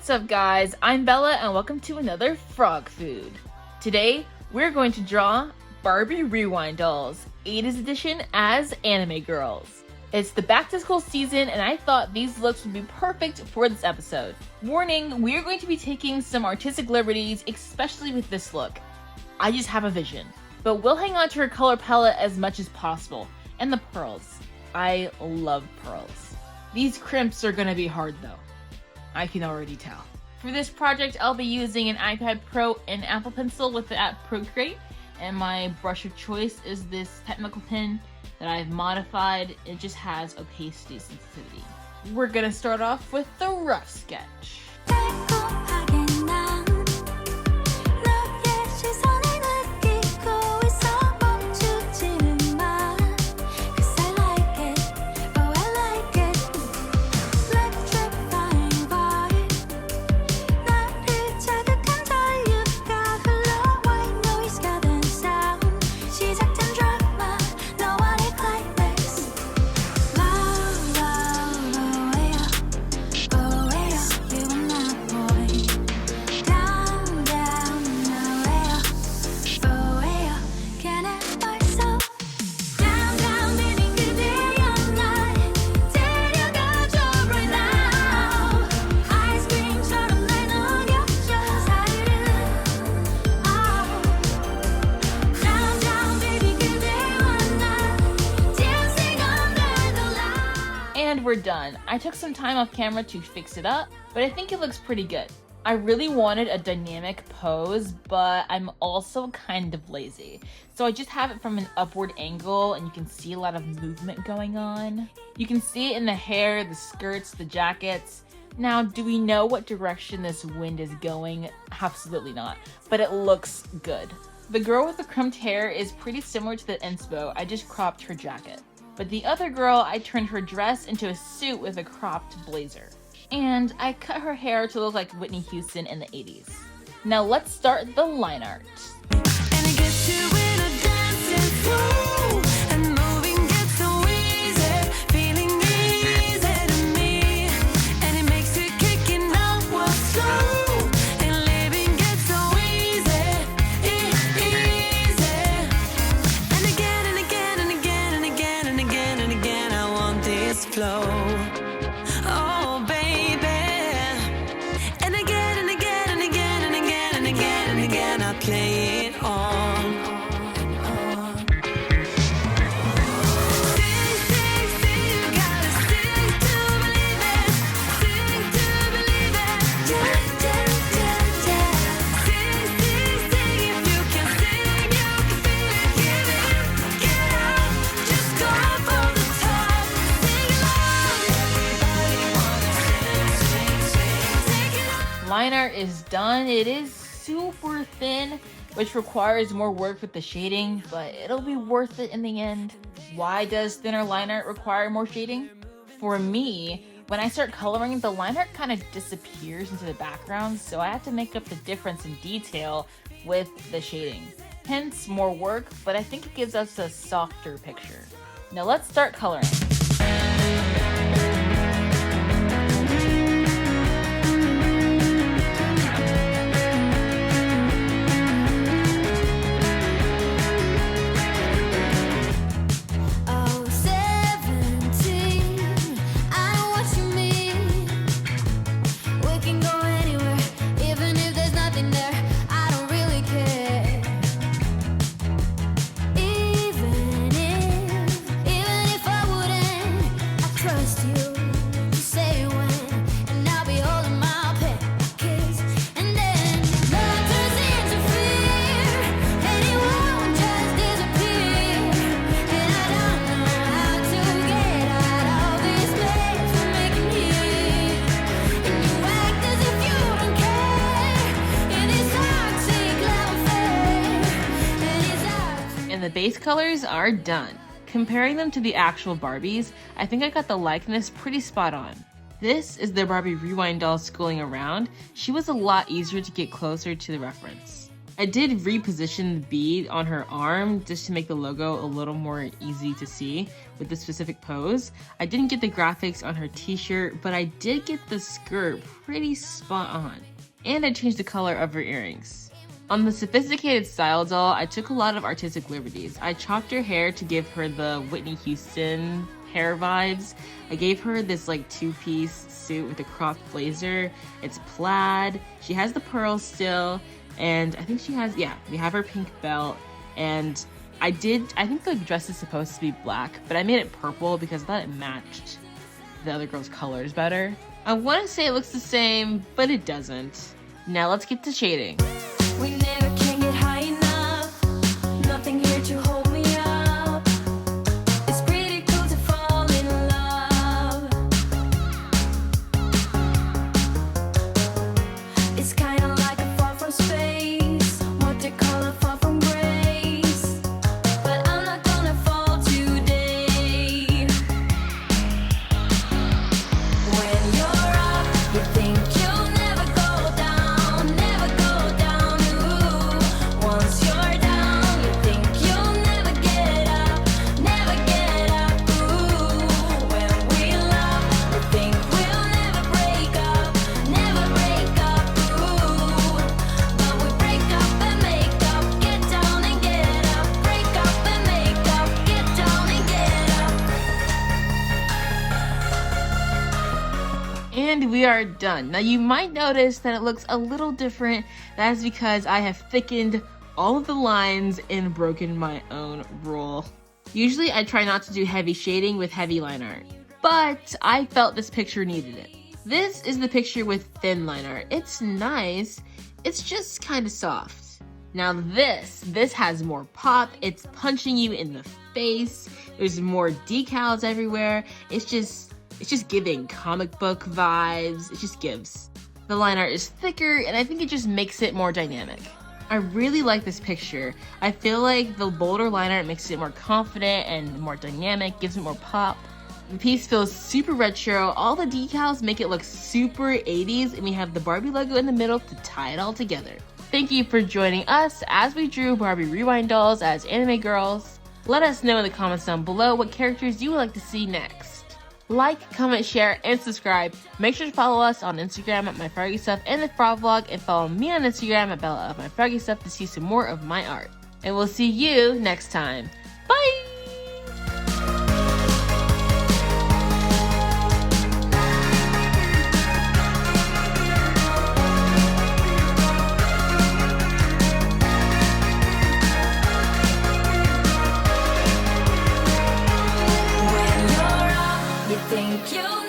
What's up guys, I'm Bella and welcome to another Frog Food. Today, we're going to draw Barbie Rewind Dolls, 80's edition as anime girls. It's the back to school season and I thought these looks would be perfect for this episode. Warning, we're going to be taking some artistic liberties, especially with this look. I just have a vision. But we'll hang on to her color palette as much as possible. And the pearls. I love pearls. These crimps are gonna be hard though. I can already tell. For this project, I'll be using an iPad Pro and Apple Pencil with the app Procreate, and my brush of choice is this technical pen that I've modified. It just has opacity sensitivity. We're gonna start off with the rough sketch. And we're done. I took some time off camera to fix it up, but I think it looks pretty good. I really wanted a dynamic pose, but I'm also kind of lazy. So I just have it from an upward angle and you can see a lot of movement going on. You can see it in the hair, the skirts, the jackets. Now, do we know what direction this wind is going? Absolutely not, but it looks good. The girl with the crimped hair is pretty similar to the inspo. I just cropped her jacket. But the other girl, I turned her dress into a suit with a cropped blazer. And I cut her hair to look like Whitney Houston in the 80s. Now let's start the line art. Flow. Oh baby, and again and again and again and again and again and again I play it on. Sing, you gotta sing to believe it, sing to believe it, yeah, yeah, yeah, yeah. Sing, if you can sing, you can feel it, give it, get out, just go for the top. Line art is done. It is super thin, which requires more work with the shading, but it'll be worth it in the end. Why does thinner line art require more shading? For me, when I start coloring, the line art kind of disappears into the background, so I have to make up the difference in detail with the shading. Hence, more work, but I think it gives us a softer picture. Now let's start coloring. And the base colors are done. Comparing them to the actual Barbies, I think I got the likeness pretty spot on. This is the Barbie Rewind Doll schooling around. She was a lot easier to get closer to the reference. I did reposition the bead on her arm just to make the logo a little more easy to see with this specific pose. I didn't get the graphics on her t-shirt, but I did get the skirt pretty spot on. And I changed the color of her earrings. On the sophisticated style doll, I took a lot of artistic liberties. I chopped her hair to give her the Whitney Houston hair vibes. I gave her this like two-piece suit with a cropped blazer. It's plaid. She has the pearls still. And I think she has, yeah, we have her pink belt. And I think the dress is supposed to be black, but I made it purple because I thought it matched the other girl's colors better. I want to say it looks the same, but it doesn't. Now let's get to shading. We never can get high enough. Nothing here to hold me up. It's pretty cool to fall in love. It's kinda like a fall from space. What they call a fall from grace. But I'm not gonna fall today. When you're up, you think you'll never go down, never go down. Ooh. Once you're down, you think you'll never get up, never get up. Ooh. When we love, we think we'll never break up, never break up. Ooh. But we break up and make up, get down and get up. Break up and make up, get down and get up. And we are done. Now you might notice that it looks a little different. That is because I have thickened all of the lines and broken my own rule. Usually I try not to do heavy shading with heavy line art, but I felt this picture needed it. This is the picture with thin line art. It's nice, it's just kind of soft. Now this has more pop. It's punching you in the face. There's more decals everywhere. It's just giving comic book vibes. It just gives. The line art is thicker and I think it just makes it more dynamic. I really like this picture. I feel like the bolder line art makes it more confident and more dynamic, gives it more pop. The piece feels super retro. All the decals make it look super 80s, and we have the Barbie logo in the middle to tie it all together. Thank you for joining us as we drew Barbie Rewind Dolls as anime girls. Let us know in the comments down below what characters you would like to see next. Like, comment, share, and subscribe. Make sure to follow us on Instagram at MyFroggyStuff and the Frog Vlog, and follow me on Instagram at Bella of MyFroggyStuff to see some more of my art. And we'll see you next time. Bye! When you're up, you think you'll